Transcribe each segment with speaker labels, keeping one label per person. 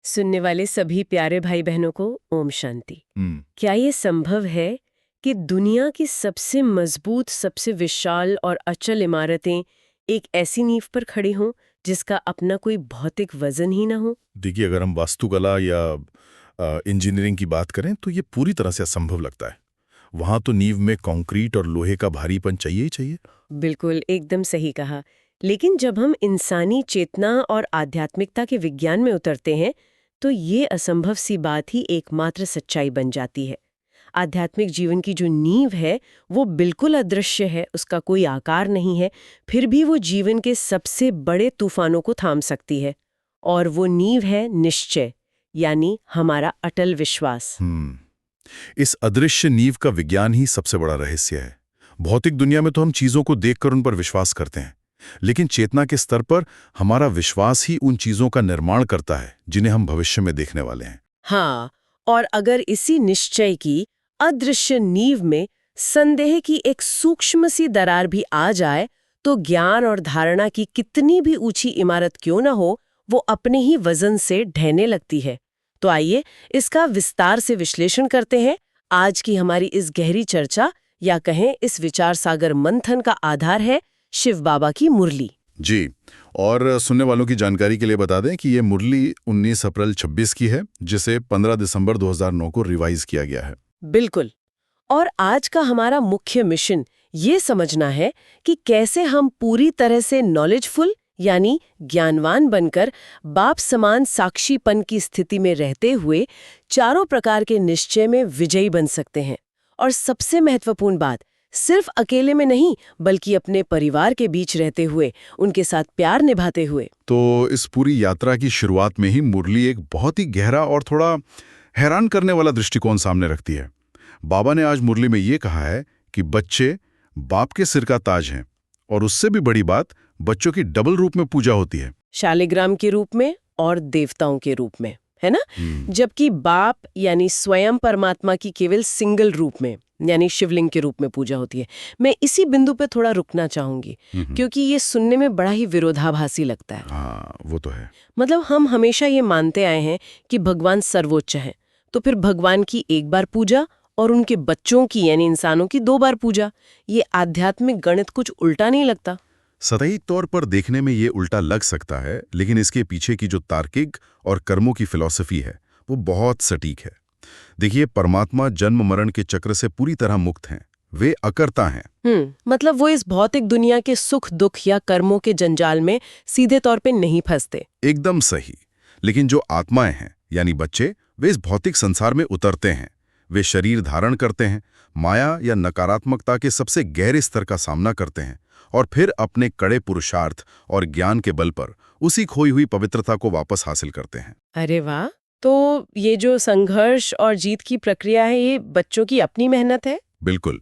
Speaker 1: सुनने वाले सभी प्यारे भाई बहनों को ओम शांति। क्या ये संभव है कि दुनिया की सबसे मजबूत, सबसे विशाल और अचल इमारतें एक ऐसी नींव पर खड़ी हों जिसका अपना कोई भौतिक वजन ही ना हो?
Speaker 2: देखिए, अगर हम वास्तुकला या इंजीनियरिंग की बात करें तो ये पूरी तरह से असंभव लगता है। वहां तो नींव में कंक्रीट और लोहे का भारीपन चाहिए ही चाहिए।
Speaker 1: बिल्कुल, एकदम सही कहा। लेकिन जब हम इंसानी चेतना और आध्यात्मिकता के विज्ञान में उतरते हैं, तो ये असंभव सी बात ही एकमात्र सच्चाई बन जाती है। आध्यात्मिक जीवन की जो नींव है, वो बिल्कुल अदृश्य है, उसका कोई आकार नहीं है, फिर भी वो जीवन के सबसे बड़े तूफानों को थाम सकती है। और वो नींव है निश्चय, यानी हमारा अटल विश्वास।
Speaker 2: इस अदृश्य नींव का विज्ञान ही सबसे बड़ा रहस्य है। भौतिक दुनिया में तो हम चीजों को देखकर उन पर विश्वास करते हैं, लेकिन चेतना के स्तर पर हमारा विश्वास ही उन चीजों का निर्माण करता है जिन्हें हम भविष्य में देखने वाले हैं।
Speaker 1: हाँ, और अगर इसी निश्चय की अदृश्य नींव में संदेह की एक सूक्ष्म सी दरार भी आ जाए, तो ज्ञान और धारणा की कितनी भी ऊंची इमारत क्यों न हो, वो अपने ही वजन से ढहने लगती है। तो आइए इसका विस्तार से विश्लेषण करते हैं। आज की हमारी इस गहरी चर्चा, या कहें इस विचार सागर मंथन का आधार है शिव बाबा की मुरली।
Speaker 2: जी, और सुनने वालों की जानकारी के लिए बता दें कि ये मुरली 19 अप्रैल 26 की है, जिसे 15 दिसंबर 2009 को रिवाइज किया गया है।
Speaker 1: बिल्कुल। और आज का हमारा मुख्य मिशन ये समझना है कि कैसे हम पूरी तरह से नॉलेजफुल यानी ज्ञानवान बनकर बाप समान साक्षीपन की स्थिति में रहते हुए चारों प्रकार के निश्चय में विजयी बन सकते हैं। और सबसे महत्वपूर्ण बात, सिर्फ अकेले में नहीं, बल्कि अपने परिवार के बीच रहते हुए, उनके साथ प्यार निभाते हुए।
Speaker 2: तो इस पूरी यात्रा की शुरुआत में ही मुरली एक बहुत ही गहरा और थोड़ा हैरान करने वाला दृष्टिकोण सामने रखती है। बाबा ने आज मुरली में ये कहा है कि बच्चे बाप के सिर का ताज हैं, और उससे भी बड़ी बात, बच्चों की डबल रूप में पूजा होती है।
Speaker 1: शालिग्राम के रूप में और देवताओं के रूप में, है ना? जबकि बाप यानी स्वयं परमात्मा की केवल सिंगल रूप में यानी शिवलिंग के रूप में पूजा होती है। मैं इसी बिंदु पे थोड़ा रुकना चाहूंगी, क्योंकि ये सुनने में बड़ा ही विरोधाभासी लगता है।
Speaker 2: हाँ, वो तो है।
Speaker 1: मतलब हम हमेशा ये मानते आए हैं कि भगवान सर्वोच्च हैं, तो फिर भगवान की एक बार पूजा और उनके बच्चों की यानी इंसानों की 2 बार पूजा, ये आध्यात्मिक गणित कुछ उल्टा नहीं लगता?
Speaker 2: सतही तौर पर देखने में ये उल्टा लग सकता है, लेकिन इसके पीछे की जो तार्किक और कर्मों की फिलॉसफी है, वो बहुत सटीक है। देखिए, परमात्मा जन्म मरण के चक्र से पूरी तरह मुक्त हैं। वे अकर्ता हैं।
Speaker 1: मतलब वो इस भौतिक दुनिया के सुख दुख या कर्मों के जंजाल में सीधे तौर पे नहीं फंसते।
Speaker 2: एकदम सही। लेकिन जो आत्माएं हैं यानी बच्चे, वे इस भौतिक संसार में उतरते हैं। वे शरीर धारण करते हैं, माया या नकारात्मकता के सबसे गहरे स्तर का सामना करते हैं, और फिर अपने कड़े पुरुषार्थ और ज्ञान के बल पर उसी खोई हुई पवित्रता को वापस हासिल करते हैं।
Speaker 1: अरे वाह! तो ये जो संघर्ष और जीत की प्रक्रिया है, ये बच्चों की अपनी मेहनत है?
Speaker 2: बिल्कुल।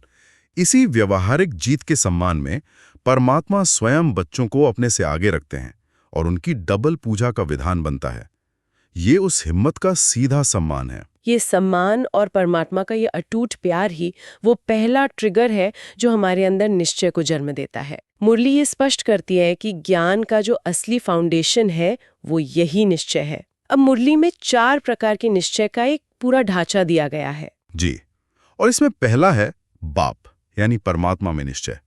Speaker 2: इसी व्यवहारिक जीत के सम्मान में परमात्मा स्वयं बच्चों को अपने से आगे रखते हैं, और उनकी डबल पूजा का विधान बनता है। ये उस हिम्मत का सीधा सम्मान है।
Speaker 1: ये सम्मान और परमात्मा का ये अटूट प्यार ही वो पहला ट्रिगर है जो हमारे अंदर निश्चय को जन्म देता है। मुरली ये स्पष्ट करती है कि ज्ञान का जो असली फाउंडेशन है, वो यही निश्चय है। अब मुरली में 4 प्रकार के निश्चय का एक पूरा ढांचा दिया गया है।
Speaker 2: जी, और इसमें पहला है बाप यानी परमात्मा में निश्चय।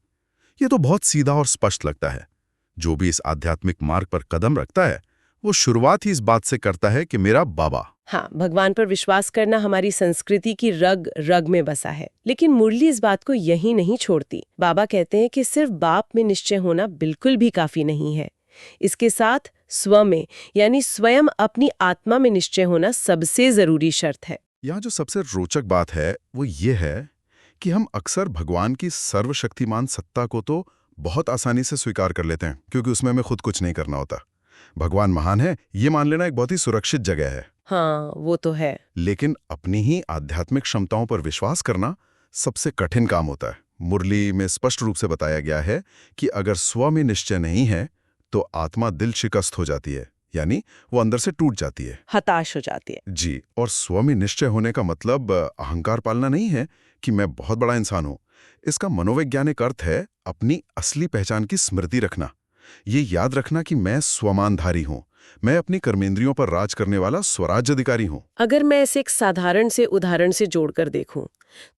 Speaker 2: ये तो बहुत सीधा और स्पष्ट लगता है। जो भी इस आध्यात्मिक मार्ग पर कदम रखता है, वो शुरुआत ही इस बात से करता है कि मेरा बाबा।
Speaker 1: हाँ, भगवान पर विश्वास करना हमारी संस्कृति की रग रग में बसा है। लेकिन मुरली इस बात को यही नहीं छोड़ती। बाबा कहते हैं कि सिर्फ बाप में निश्चय होना बिल्कुल भी काफी नहीं है। इसके साथ स्व में यानी स्वयं अपनी आत्मा में निश्चय होना सबसे जरूरी शर्त है।
Speaker 2: यहाँ जो सबसे रोचक बात है वो ये है कि हम अक्सर भगवान की सर्वशक्तिमान सत्ता को तो बहुत आसानी से स्वीकार कर लेते हैं, क्योंकि उसमें हमें खुद कुछ नहीं करना होता। भगवान महान है, ये मान लेना एक बहुत ही सुरक्षित जगह है।
Speaker 1: हाँ, वो तो है।
Speaker 2: लेकिन अपनी ही आध्यात्मिक क्षमताओं पर विश्वास करना सबसे कठिन काम होता है। मुरली में स्पष्ट रूप से बताया गया है कि अगर स्व में निश्चय नहीं है, तो आत्मा दिल शिकस्त हो जाती है, यानी वो अंदर से टूट जाती है,
Speaker 1: हताश हो जाती है।
Speaker 2: जी। और स्व में निश्चय होने का मतलब अहंकार पालना नहीं है कि मैं बहुत बड़ा इंसान हूं। इसका मनोवैज्ञानिक अर्थ है अपनी असली पहचान की स्मृति रखना। ये याद रखना कि मैं स्वमानधारी हूं, मैं अपनी कर्मेंद्रियों पर राज करने वाला स्वराज्य अधिकारी हूँ।
Speaker 1: अगर मैं इसे एक साधारण से उदाहरण से जोड़कर देखूं,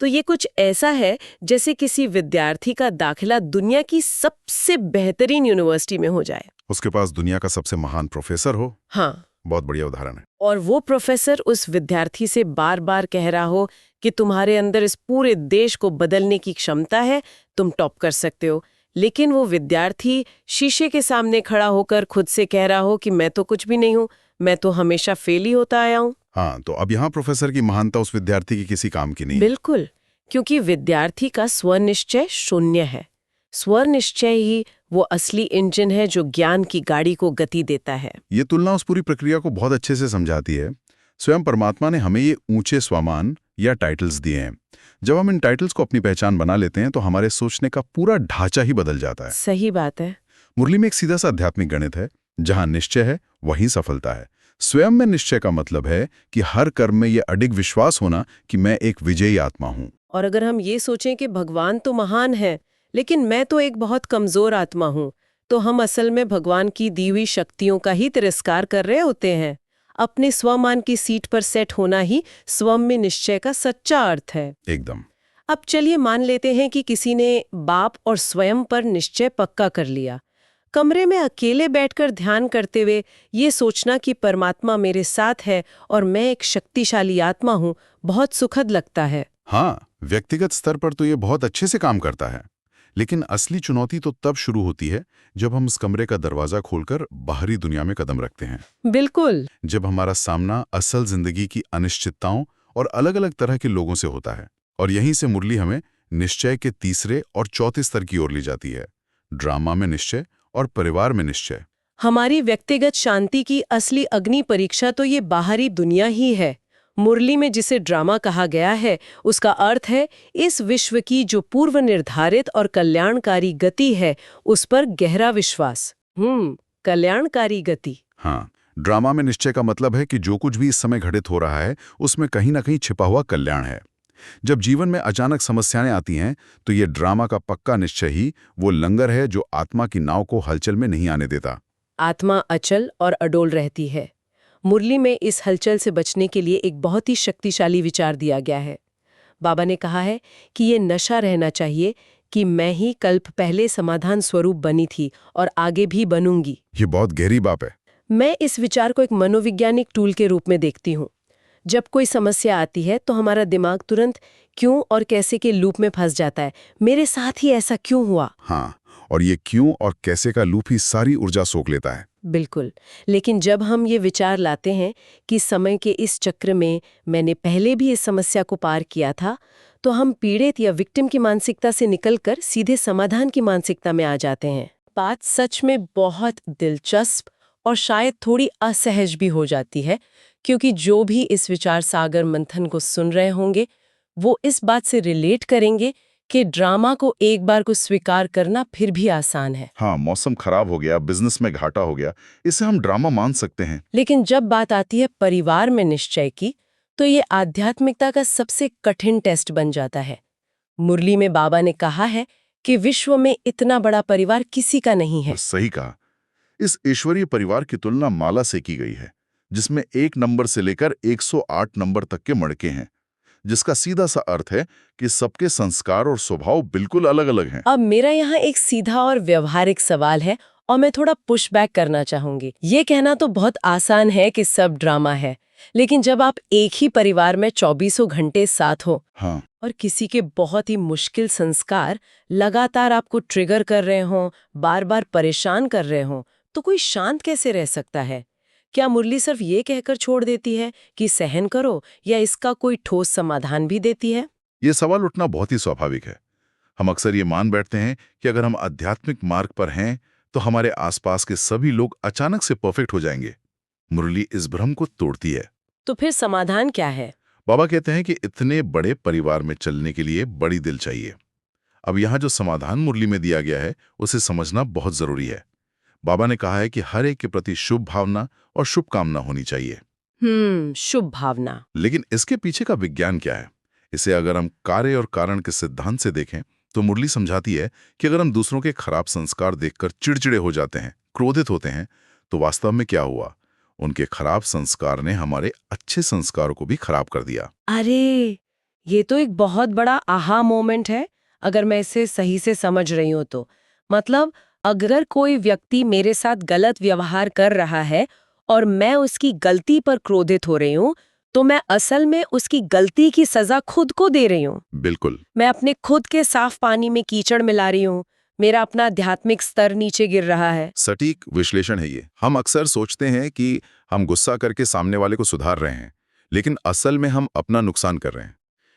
Speaker 1: तो ये कुछ ऐसा है जैसे किसी विद्यार्थी का दाखिला दुनिया की सबसे बेहतरीन यूनिवर्सिटी में हो जाए।
Speaker 2: उसके पास दुनिया का सबसे महान प्रोफेसर हो।
Speaker 1: हाँ,
Speaker 2: बहुत बढ़िया उदाहरण है।
Speaker 1: और वो प्रोफेसर उस विद्यार्थी से बार बार कह रहा हो कि तुम्हारे अंदर इस पूरे देश को बदलने की क्षमता है, तुम टॉप कर सकते हो। लेकिन वो विद्यार्थी शीशे के सामने खड़ा होकर खुद से कह रहा हो कि मैं तो कुछ भी नहीं हूं, मैं तो हमेशा फेल ही होता आया हूं।
Speaker 2: हाँ, तो अब यहाँ प्रोफेसर की महानता उस विद्यार्थी की किसी काम की नहीं है।
Speaker 1: बिल्कुल, क्योंकि विद्यार्थी का स्वनिश्चय शून्य है। स्वनिश्चय ही वो असली इंजन है जो ज्ञान की गाड़ी को गति देता है।
Speaker 2: ये तुलना उस पूरी प्रक्रिया को बहुत अच्छे से समझाती है। स्वयं परमात्मा ने हमें ये ऊंचे स्वमान या टाइटल्स दिए हैं। जब हम इन टाइटल्स को अपनी पहचान बना लेते हैं तो हमारे सोचने का पूरा ढांचा ही बदल जाता है।
Speaker 1: सही बात है।
Speaker 2: मुरली में एक सीधा सा आध्यात्मिक गणित है, जहां निश्चय है वहीं सफलता है। स्वयं में निश्चय का मतलब है कि हर कर्म में यह अडिग विश्वास होना कि मैं एक विजयी आत्मा हूं।
Speaker 1: और अगर हम ये सोचें कि भगवान तो महान है, लेकिन मैं तो एक बहुत कमजोर आत्मा हूं, तो हम असल में भगवान की दी हुई शक्तियों का ही तिरस्कार कर रहे होते हैं। अपने स्वमान की सीट पर सेट होना ही स्वयं में निश्चय का सच्चा अर्थ है।
Speaker 2: एकदम।
Speaker 1: अब चलिए मान लेते हैं कि किसी ने बाप और स्वयं पर निश्चय पक्का कर लिया। कमरे में अकेले बैठकर ध्यान करते हुए ये सोचना कि परमात्मा मेरे साथ है और मैं एक शक्तिशाली आत्मा हूं, बहुत सुखद लगता है।
Speaker 2: हाँ, व्यक्तिगत स्तर पर तो ये बहुत अच्छे से काम करता है। लेकिन असली चुनौती तो तब शुरू होती है जब हम इस कमरे का दरवाजा खोलकर बाहरी दुनिया में कदम रखते हैं।
Speaker 1: बिल्कुल।
Speaker 2: जब हमारा सामना असल जिंदगी की अनिश्चितताओं और अलग-अलग तरह के लोगों से होता है। और यहीं से मुरली हमें निश्चय के तीसरे और चौथे स्तर की ओर ले जाती है। ड्रामा में निश्चय और परिवार में निश्चय।
Speaker 1: हमारी व्यक्तिगत शांति की असली अग्नि परीक्षा तो ये बाहरी दुनिया ही है। मुरली में जिसे ड्रामा कहा गया है, उसका अर्थ है इस विश्व की जो पूर्व निर्धारित और कल्याणकारी गति है, उस पर गहरा विश्वास। कल्याणकारी गति।
Speaker 2: हाँ, ड्रामा में निश्चय का मतलब है कि जो कुछ भी इस समय घटित हो रहा है, उसमें कहीं ना कहीं छिपा हुआ कल्याण है। जब जीवन में अचानक समस्याएं आती हैं, तो ये ड्रामा का पक्का निश्चय ही वो लंगर है जो आत्मा की नाव को हलचल में नहीं आने देता।
Speaker 1: आत्मा अचल और अडोल रहती है। मुरली में इस हलचल से बचने के लिए एक बहुत ही शक्तिशाली विचार दिया गया है। बाबा ने कहा है कि ये नशा रहना चाहिए कि मैं ही कल्प पहले समाधान स्वरूप बनी थी और आगे भी बनूंगी।
Speaker 2: ये बहुत गहरी बात है।
Speaker 1: मैं इस विचार को एक मनोवैज्ञानिक टूल के रूप में देखती हूँ। जब कोई समस्या आती है तो हमारा दिमाग तुरंत क्यों और कैसे के लूप में फंस जाता है। मेरे साथ ही ऐसा क्यों हुआ?
Speaker 2: हाँ, और ये क्यों और कैसे का लूप ही सारी ऊर्जा सोख लेता है।
Speaker 1: बिल्कुल। लेकिन जब हम ये विचार लाते हैं कि समय के इस चक्र में मैंने पहले भी इस समस्या को पार किया था, तो हम पीड़ित या विक्टिम की मानसिकता से निकलकर सीधे समाधान की मानसिकता में आ जाते हैं। बात सच में बहुत दिलचस्प और शायद थोड़ी असहज भी हो जाती है, क्योंकि जो भी इस विचार सागर मंथन को सुन रहे होंगे, वो इस बात से रिलेट करेंगे कि ड्रामा को एक बार को स्वीकार करना फिर भी आसान है।
Speaker 2: हाँ, मौसम खराब हो गया, बिजनेस में घाटा हो गया, इसे हम ड्रामा मान सकते हैं।
Speaker 1: लेकिन जब बात आती है परिवार में निश्चय की, तो ये आध्यात्मिकता का सबसे कठिन टेस्ट बन जाता है। मुरली में बाबा ने कहा है कि विश्व में इतना बड़ा परिवार किसी का नहीं है।
Speaker 2: सही कहा। इस ईश्वरीय परिवार की तुलना माला से की गई है, जिसमें 1 नंबर से लेकर 108 नंबर तक के मणके हैं, जिसका सीधा सा अर्थ है कि सबके संस्कार और स्वभाव बिल्कुल अलग-अलग हैं।
Speaker 1: अब मेरा यहाँ एक सीधा और व्यवहारिक सवाल है और मैं थोड़ा पुश बैक करना चाहूंगी। ये कहना तो बहुत आसान है कि सब ड्रामा है, लेकिन जब आप एक ही परिवार में 24 घंटे साथ हो,
Speaker 2: हाँ,
Speaker 1: और किसी के बहुत ही मुश्किल संस्कार लगातार आपको ट्रिगर कर रहे हों, बार बार परेशान कर रहे हों, तो कोई शांत कैसे रह सकता है? क्या मुरली सिर्फ ये कहकर छोड़ देती है कि सहन करो, या इसका कोई ठोस समाधान भी देती है?
Speaker 2: ये सवाल उठना बहुत ही स्वाभाविक है। हम अक्सर ये मान बैठते हैं कि अगर हम आध्यात्मिक मार्ग पर हैं, तो हमारे आसपास के सभी लोग अचानक से परफेक्ट हो जाएंगे। मुरली इस भ्रम को तोड़ती है।
Speaker 1: तो फिर समाधान क्या है?
Speaker 2: बाबा कहते हैं कि इतने बड़े परिवार में चलने के लिए बड़ी दिल चाहिए। अब यहाँ जो समाधान मुरली में दिया गया है, उसे समझना बहुत जरूरी है। बाबा ने कहा है कि हर एक के प्रति शुभ भावना और शुभकामना होनी चाहिए।
Speaker 1: शुभ भावना।
Speaker 2: लेकिन इसके पीछे का विज्ञान क्या है? इसे अगर हम कार्य और कारण के सिद्धांत से देखें, तो मुरली समझाती है कि अगर हम दूसरों के खराब संस्कार देखकर चिड़चिड़े हो जाते हैं, क्रोधित होते हैं, तो वास्तव में क्या हुआ? उनके खराब संस्कार ने हमारे अच्छे संस्कारों को भी खराब कर दिया।
Speaker 1: अरे, ये तो एक बहुत बड़ा आहा मोमेंट है, अगर मैं इसे सही से समझ रही हूं तो। मतलब, अगर कोई व्यक्ति मेरे साथ गलत व्यवहार कर रहा है और मैं उसकी गलती पर क्रोधित हो रही हूं, तो मैं असल में उसकी गलती की सजा खुद को दे रही हूं।
Speaker 2: बिल्कुल।
Speaker 1: मैं अपने खुद के साफ पानी में कीचड़ मिला रही हूं। मेरा अपना आध्यात्मिक स्तर नीचे गिर रहा है।
Speaker 2: सटीक विश्लेषण है ये। हम अक्सर सोचते हैं कि हम गुस्सा करके सामने वाले को सुधार रहे हैं, लेकिन असल में हम अपना नुकसान कर रहे हैं।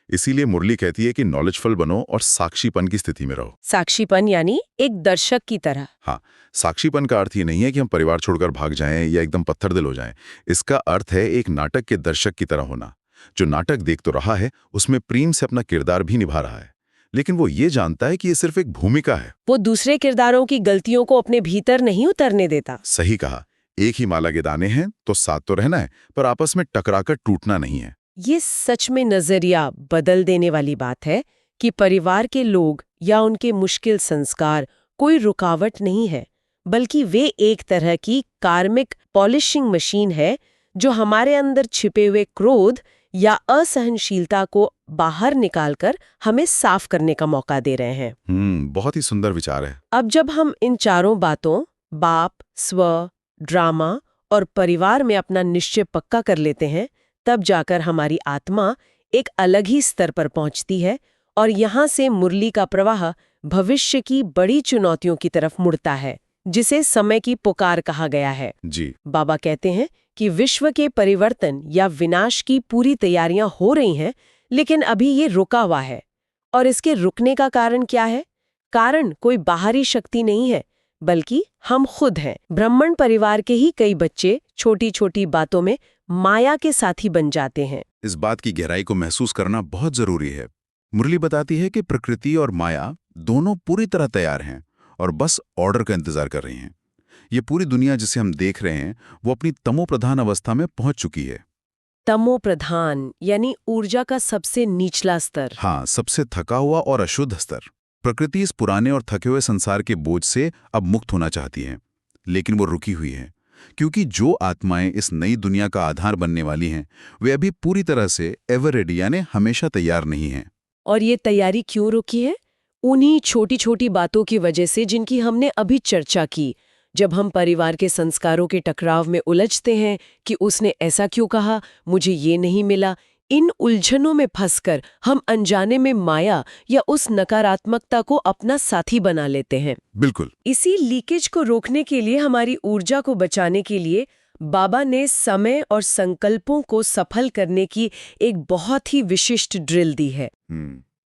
Speaker 2: इसीलिए मुरली कहती है कि नॉलेजफुल बनो और साक्षीपन की स्थिति में रहो।
Speaker 1: साक्षीपन यानी एक दर्शक की तरह।
Speaker 2: हाँ, साक्षीपन का अर्थ ये नहीं है कि हम परिवार छोड़कर भाग जाएं या एकदम पत्थरदिल हो जाएं। इसका अर्थ है एक नाटक के दर्शक की तरह होना, जो नाटक देख तो रहा है, उसमें प्रेम से अपना किरदार भी निभा रहा है, लेकिन वो ये जानता है कि ये सिर्फ एक भूमिका है।
Speaker 1: वो दूसरे किरदारों की गलतियों को अपने भीतर नहीं उतरने देता।
Speaker 2: सही कहा। एक ही माला के दाने हैं तो साथ तो रहना है, पर आपस में टकराकर टूटना नहीं है।
Speaker 1: ये सच में नजरिया बदल देने वाली बात है कि परिवार के लोग या उनके मुश्किल संस्कार कोई रुकावट नहीं है, बल्कि वे एक तरह की कार्मिक पॉलिशिंग मशीन है जो हमारे अंदर छिपे हुए क्रोध या असहनशीलता को बाहर निकालकर हमें साफ करने का मौका दे रहे हैं।
Speaker 2: बहुत ही सुंदर विचार है।
Speaker 1: अब जब हम इन चारों बातों, बाप, स्व, ड्रामा और परिवार में अपना निश्चय पक्का कर लेते हैं, तब जाकर हमारी आत्मा एक अलग ही स्तर पर पहुंचती है और यहाँ से मुरली का प्रवाह भविष्य की बड़ी चुनौतियों की तरफ मुड़ता है, जिसे समय की पुकार कहा गया है।
Speaker 2: जी।
Speaker 1: बाबा कहते हैं कि विश्व के परिवर्तन या विनाश की पूरी तैयारियां हो रही हैं, लेकिन अभी ये रुका हुआ है। और इसके रुकने का कारण क्या है? कारण कोई बाहरी शक्ति नहीं है, बल्कि हम खुद हैं। ब्राह्मण परिवार के ही कई बच्चे छोटी छोटी बातों में माया के साथी बन जाते हैं।
Speaker 2: इस बात की गहराई को महसूस करना बहुत जरूरी है। मुरली बताती है कि प्रकृति और माया दोनों पूरी तरह तैयार हैं और बस ऑर्डर का इंतजार कर रही हैं। ये पूरी दुनिया जिसे हम देख रहे हैं, वो अपनी तमो प्रधान अवस्था में पहुंच चुकी है।
Speaker 1: तमो प्रधान यानी ऊर्जा का सबसे निचला स्तर।
Speaker 2: हाँ, सबसे थका हुआ और अशुद्ध स्तर। प्रकृति इस पुराने और थके हुए संसार के बोझ से अब मुक्त होना चाहती है, लेकिन वो रुकी हुई है, क्योंकि जो आत्माएं इस नई दुनिया का आधार बनने वाली हैं, वे अभी पूरी तरह से एवर रेडी यानी हमेशा तैयार नहीं हैं।
Speaker 1: और ये तैयारी क्यों रुकी है? उन्हीं छोटी छोटी बातों की वजह से जिनकी हमने अभी चर्चा की। जब हम परिवार के संस्कारों के टकराव में उलझते हैं कि उसने ऐसा क्यों कहा, मुझे ये नहीं मिला, इन उलझनों में फंसकर हम अनजाने में माया या उस नकारात्मकता को अपना साथी बना लेते हैं।
Speaker 2: बिल्कुल।
Speaker 1: इसी लीकेज को रोकने के लिए, हमारी ऊर्जा को बचाने के लिए बाबा ने समय और संकल्पों को सफल करने की एक बहुत ही विशिष्ट ड्रिल दी है।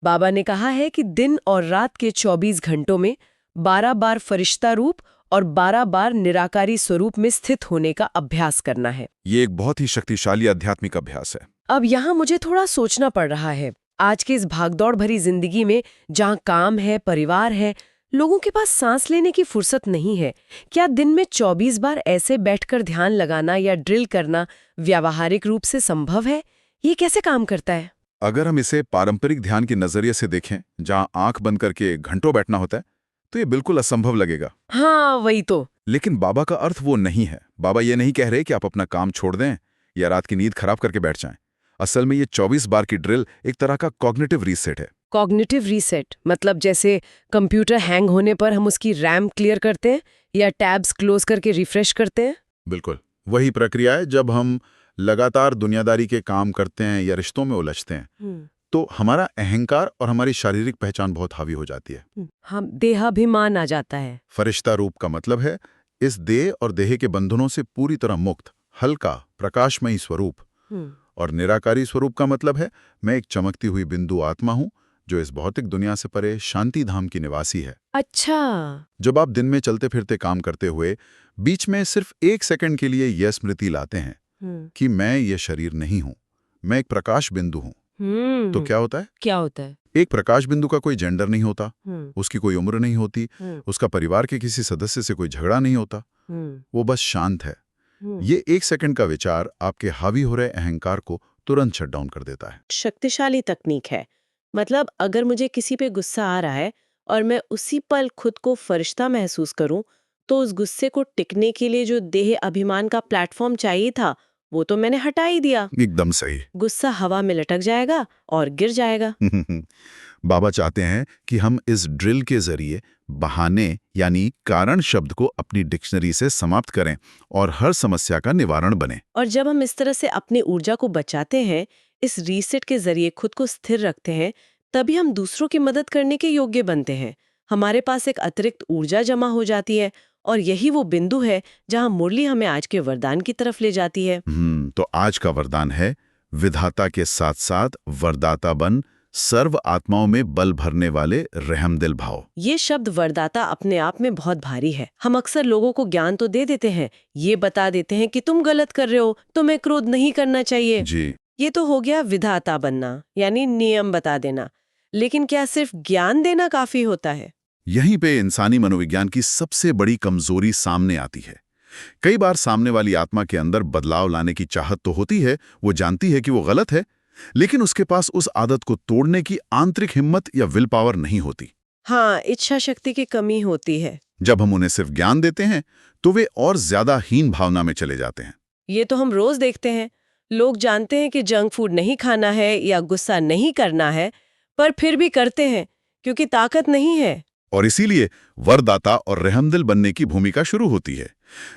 Speaker 1: बाबा ने कहा है कि दिन और रात के 24 घंटों में 12 बार फरिश्ता रूप और 12 बार निराकारी स्वरूप में स्थित होने का अभ्यास करना है।
Speaker 2: ये एक बहुत ही शक्तिशाली आध्यात्मिक अभ्यास है।
Speaker 1: अब यहाँ मुझे थोड़ा सोचना पड़ रहा है। आज के इस भागदौड़ भरी जिंदगी में, जहाँ काम है, परिवार है, लोगों के पास सांस लेने की फुर्सत नहीं है। क्या दिन में 24 बार ऐसे बैठकर ध्यान लगाना या ड्रिल करना व्यावहारिक रूप से संभव है? ये कैसे काम करता है?
Speaker 2: अगर हम इसे पारंपरिक ध्यान के नजरिए से देखें, जहां आंख बंद करके घंटों बैठना होता है, तो ये बिल्कुल असंभव लगेगा।
Speaker 1: हाँ, वही तो।
Speaker 2: लेकिन बाबा का अर्थ वो नहीं है। बाबा ये नहीं कह रहे कि आप अपना काम छोड़ दें या रात की नींद खराब करके बैठ जाएं। असल में ये 24 बार की ड्रिल एक तरह का कॉग्निटिव रीसेट है।
Speaker 1: कॉग्निटिव रीसेट मतलब जैसे कंप्यूटर हैंग होने पर हम उसकी रैम क्लियर करते हैं या टैब्स क्लोज करके रिफ्रेश करते हैं।
Speaker 2: बिल्कुल वही प्रक्रिया है। जब हम लगातार दुनियादारी के काम करते हैं या रिश्तों में उलझते हैं, तो हमारा अहंकार और हमारी शारीरिक पहचान बहुत हावी हो जाती है।
Speaker 1: हम देहाभिमान आ जाता है।
Speaker 2: फरिश्ता रूप का मतलब है इस देह और देह के बंधनों से पूरी तरह मुक्त, हल्का, प्रकाशमयी स्वरूप। और निराकारी स्वरूप का मतलब है मैं एक चमकती हुई बिंदु आत्मा हूं जो इस भौतिक दुनिया से परे शांति धाम की निवासी है।
Speaker 1: अच्छा।
Speaker 2: जब आप दिन में चलते फिरते काम करते हुए बीच में सिर्फ 1 सेकंड के लिए यह स्मृति लाते हैं कि मैं ये शरीर नहीं हूं, मैं एक प्रकाश बिंदु हूं, तो क्या होता है?
Speaker 1: क्या होता है?
Speaker 2: एक प्रकाश बिंदु का कोई जेंडर नहीं होता, उसकी कोई उम्र नहीं होती, उसका परिवार के किसी सदस्य से कोई झगड़ा नहीं होता, वो बस शांत है। ये 1 सेकंड का विचार आपके हावी हो रहे अहंकार को तुरंत शट डाउन कर देता है।
Speaker 1: शक्तिशाली तकनीक है। मतलब अगर मुझे किसी पे गुस्सा आ रहा है और मैं उसी पल खुद को फरिश्ता महसूस करूं, तो उस गुस्से को टिकने के लिए जो देह अभिमान का प्लेटफॉर्म चाहिए था वो तो मैंने हटा ही दिया।
Speaker 2: एकदम सही।
Speaker 1: गुस्सा हवा में लटक जाएगा और गिर जाएगा।
Speaker 2: बाबा चाहते हैं कि हम इस ड्रिल के जरिए बहाने यानी कारण शब्द को अपनी डिक्शनरी से समाप्त करें और हर समस्या का निवारण बने।
Speaker 1: और जब हम इस तरह से अपनी ऊर्जा को बचाते हैं, इस रीसेट के जरिए खुद को स्थिर रखते हैं, तभी हम दूसरों की मदद करने के योग्य बनते हैं। हमारे पास एक अतिरिक्त ऊर्जा जमा हो जाती है और यही वो बिंदु है जहां मुरली हमें आज के वरदान की तरफ ले जाती है।
Speaker 2: तो आज का वरदान है, विधाता के साथ साथ वरदाता बन, सर्व आत्माओं में बल भरने वाले रहमदिल भाव।
Speaker 1: ये शब्द वरदाता अपने आप में बहुत भारी है। हम अक्सर लोगों को ज्ञान तो दे देते हैं, ये बता देते हैं कि तुम गलत कर रहे हो, तुम्हें क्रोध नहीं करना चाहिए।
Speaker 2: जी।
Speaker 1: ये तो हो गया विधाता बनना, यानी नियम बता देना। लेकिन क्या सिर्फ ज्ञान देना काफी होता है?
Speaker 2: यहीं पे इंसानी मनोविज्ञान की सबसे बड़ी कमजोरी सामने आती है। कई बार सामने वाली आत्मा के अंदर बदलाव लाने की चाहत तो होती है, वो जानती है कि वो गलत है, लेकिन उसके पास उस आदत को तोड़ने की आंतरिक हिम्मत या विल पावर नहीं होती।
Speaker 1: हाँ, इच्छा शक्ति की कमी होती है।
Speaker 2: जब हम उन्हें सिर्फ ज्ञान देते हैं तो वे और ज्यादा हीन भावना में चले जाते हैं।
Speaker 1: ये तो हम रोज देखते हैं। लोग जानते हैं कि जंक फूड नहीं खाना है या गुस्सा नहीं करना है, पर फिर भी करते हैं क्योंकि ताकत नहीं है।
Speaker 2: और इसीलिए वरदाता और रहमदिल बनने की भूमिका शुरू होती है।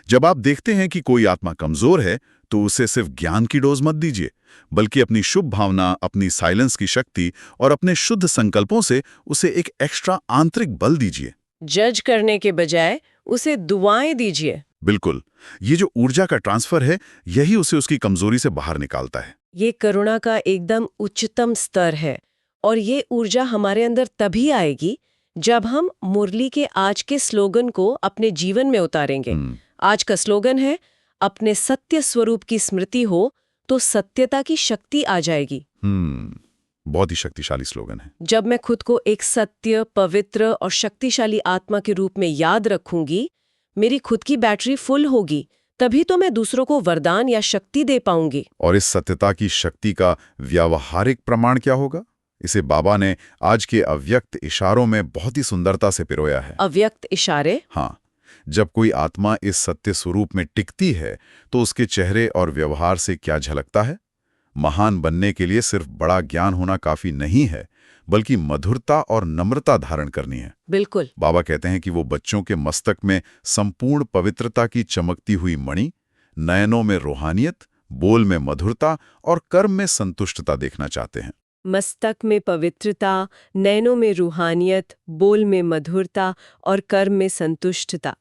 Speaker 2: जब आप देखते हैं कि कोई आत्मा कमजोर है तो उसे सिर्फ ज्ञान की डोज मत दीजिए, बल्कि अपनी शुभ भावना, अपनी साइलेंस की शक्ति और अपने शुद्ध संकल्पों से उसे एक एक्स्ट्रा आंतरिक बल दीजिए।
Speaker 1: जज करने के बजाय उसे दुआएं दीजिए।
Speaker 2: बिल्कुल, ये जो ऊर्जा का ट्रांसफर है, यही उसे उसकी कमजोरी से बाहर निकालता है।
Speaker 1: ये करुणा का एकदम उच्चतम स्तर है और ये ऊर्जा हमारे अंदर तभी आएगी जब हम मुरली के आज के स्लोगन को अपने जीवन में उतारेंगे। आज का स्लोगन है, अपने सत्य स्वरूप की स्मृति हो तो सत्यता की शक्ति आ जाएगी।
Speaker 2: बहुत ही शक्तिशाली स्लोगन है।
Speaker 1: जब मैं खुद को एक सत्य, पवित्र और शक्तिशाली आत्मा के रूप में याद रखूंगी, मेरी खुद की बैटरी फुल होगी, तभी तो मैं दूसरों को वरदान या शक्ति दे पाऊंगी।
Speaker 2: और इस सत्यता की शक्ति का व्यावहारिक प्रमाण क्या होगा? इसे बाबा ने आज के अव्यक्त इशारों में बहुत ही सुंदरता से पिरोया है।
Speaker 1: अव्यक्त इशारे?
Speaker 2: हाँ, जब कोई आत्मा इस सत्य स्वरूप में टिकती है तो उसके चेहरे और व्यवहार से क्या झलकता है? महान बनने के लिए सिर्फ बड़ा ज्ञान होना काफी नहीं है, बल्कि मधुरता और नम्रता धारण करनी है।
Speaker 1: बिल्कुल।
Speaker 2: बाबा कहते हैं कि वो बच्चों के मस्तक में संपूर्ण पवित्रता की चमकती हुई मणि, नयनों में रूहानियत, बोल में मधुरता और कर्म में संतुष्टता देखना चाहते हैं।
Speaker 1: मस्तक में पवित्रता, नैनों में रूहानियत, बोल में मधुरता और कर्म में संतुष्टता।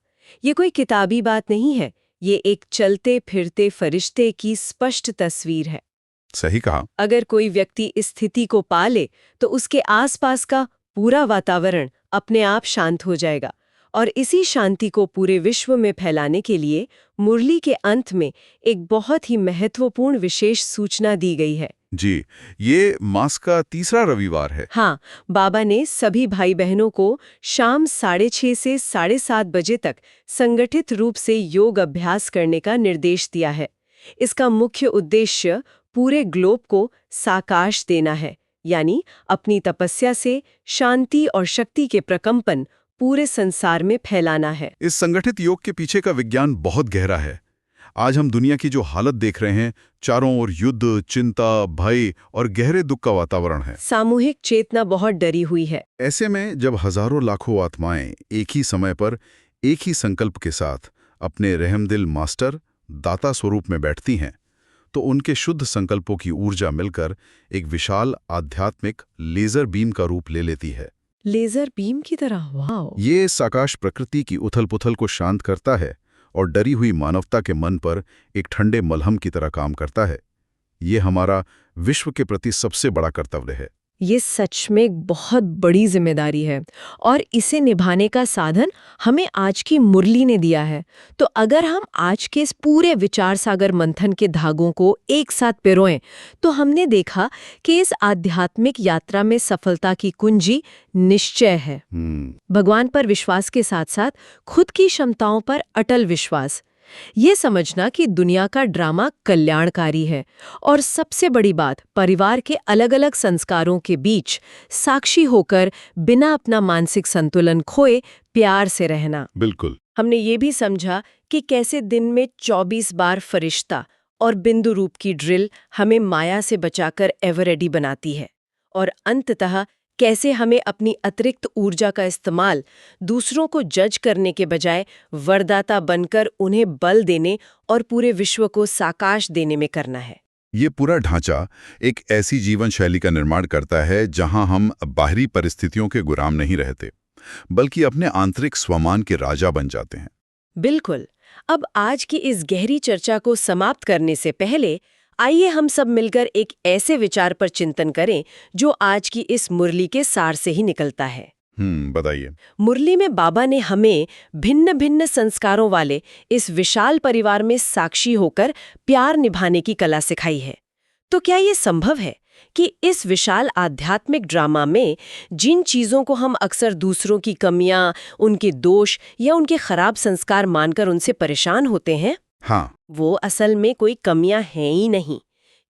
Speaker 1: ये कोई किताबी बात नहीं है, ये एक चलते फिरते फरिश्ते की स्पष्ट तस्वीर है।
Speaker 2: सही कहा।
Speaker 1: अगर कोई व्यक्ति इस स्थिति को पा ले तो उसके आसपास का पूरा वातावरण अपने आप शांत हो जाएगा। और इसी शांति को पूरे विश्व में फैलाने के लिए मुरली के अंत में एक बहुत ही महत्वपूर्ण विशेष सूचना दी गई है।
Speaker 2: जी, ये मास का तीसरा रविवार है।
Speaker 1: हाँ, बाबा ने सभी भाई बहनों को शाम 6:30 से 7:30 बजे तक संगठित रूप से योग अभ्यास करने का निर्देश दिया है। इसका मुख्य उद्देश्य पूरे ग्लोब को साकाश देना है, यानी अपनी तपस्या से शांति और शक्ति के प्रकंपन पूरे संसार में फैलाना है।
Speaker 2: इस संगठित योग के पीछे का विज्ञान बहुत गहरा है। आज हम दुनिया की जो हालत देख रहे हैं, चारों ओर युद्ध, चिंता, भय और गहरे दुख का वातावरण है।
Speaker 1: सामूहिक चेतना बहुत डरी हुई है।
Speaker 2: ऐसे में जब हजारों लाखों आत्माएं एक ही समय पर एक ही संकल्प के साथ अपने रहमदिल मास्टर, दाता स्वरूप में बैठती हैं, तो उनके शुद्ध संकल्पों की ऊर्जा मिलकर एक विशाल आध्यात्मिक लेजर बीम का रूप ले लेती है।
Speaker 1: लेजर बीम की तरह? वाओ!
Speaker 2: ये साकाश प्रकृति की उथल-पुथल को शांत करता है और डरी हुई मानवता के मन पर एक ठंडे मलहम की तरह काम करता है। ये हमारा विश्व के प्रति सबसे बड़ा कर्तव्य है।
Speaker 1: ये सच में एक बहुत बड़ी जिम्मेदारी है और इसे निभाने का साधन हमें आज की मुरली ने दिया है। तो अगर हम आज के इस पूरे विचार सागर मंथन के धागों को एक साथ पिरोएं, तो हमने देखा कि इस आध्यात्मिक यात्रा में सफलता की कुंजी निश्चय है। भगवान पर विश्वास के साथ साथ खुद की क्षमताओं पर अटल विश्वास, ये समझना कि दुनिया का ड्रामा कल्याणकारी है और सबसे बड़ी बात, परिवार के अलग अलग संस्कारों के बीच साक्षी होकर बिना अपना मानसिक संतुलन खोए प्यार से रहना।
Speaker 2: बिल्कुल।
Speaker 1: हमने ये भी समझा कि कैसे दिन में 24 बार फरिश्ता और बिंदु रूप की ड्रिल हमें माया से बचाकर एवर रेडी बनाती है, और अंततः कैसे हमें अपनी अतिरिक्त ऊर्जा का इस्तेमाल दूसरों को जज करने के बजाय वरदाता बनकर उन्हें बल देने और पूरे विश्व को साकाश देने में करना है।
Speaker 2: ये पूरा ढांचा एक ऐसी जीवन शैली का निर्माण करता है जहां हम बाहरी परिस्थितियों के गुलाम नहीं रहते, बल्कि अपने आंतरिक स्वमान के राजा बन जाते हैं।
Speaker 1: बिल्कुल। अब आज की इस गहरी चर्चा को समाप्त करने से पहले आइए हम सब मिलकर एक ऐसे विचार पर चिंतन करें जो आज की इस मुरली के सार से ही निकलता है।
Speaker 2: बताइए।
Speaker 1: मुरली में बाबा ने हमें भिन्न भिन्न संस्कारों वाले इस विशाल परिवार में साक्षी होकर प्यार निभाने की कला सिखाई है। तो क्या ये संभव है कि इस विशाल आध्यात्मिक ड्रामा में जिन चीजों को हम अक्सर दूसरों की कमियां, उनके दोष या उनके खराब संस्कार मानकर उनसे परेशान होते हैं,
Speaker 2: हाँ,
Speaker 1: वो असल में कोई कमियां हैं ही नहीं?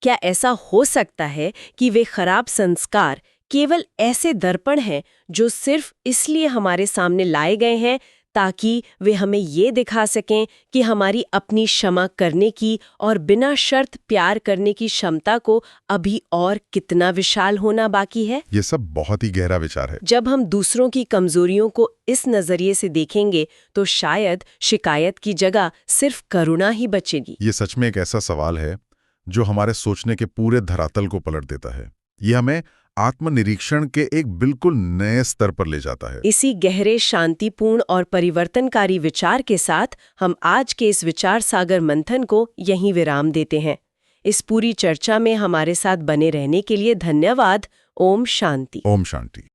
Speaker 1: क्या ऐसा हो सकता है कि वे खराब संस्कार केवल ऐसे दर्पण हैं जो सिर्फ इसलिए हमारे सामने लाए गए हैं ताकि वे हमें ये दिखा सकें कि हमारी अपनी क्षमा करने की और बिना शर्त प्यार करने की क्षमता को अभी और कितना विशाल होना बाकी है?
Speaker 2: ये सब बहुत ही गहरा विचार है।
Speaker 1: जब हम दूसरों की कमजोरियों को इस नजरिए से देखेंगे तो शायद शिकायत की जगह सिर्फ करुणा ही बचेगी।
Speaker 2: ये सच में एक ऐसा सवाल है जो हमारे सोचने के पूरे धरातल को पलट देता है। ये हमें आत्मनिरीक्षण के एक बिल्कुल नए स्तर पर ले जाता है।
Speaker 1: इसी गहरे, शांतिपूर्ण और परिवर्तनकारी विचार के साथ हम आज के इस विचार सागर मंथन को यहीं विराम देते हैं। इस पूरी चर्चा में हमारे साथ बने रहने के लिए धन्यवाद। ओम शांति।
Speaker 2: ओम शांति।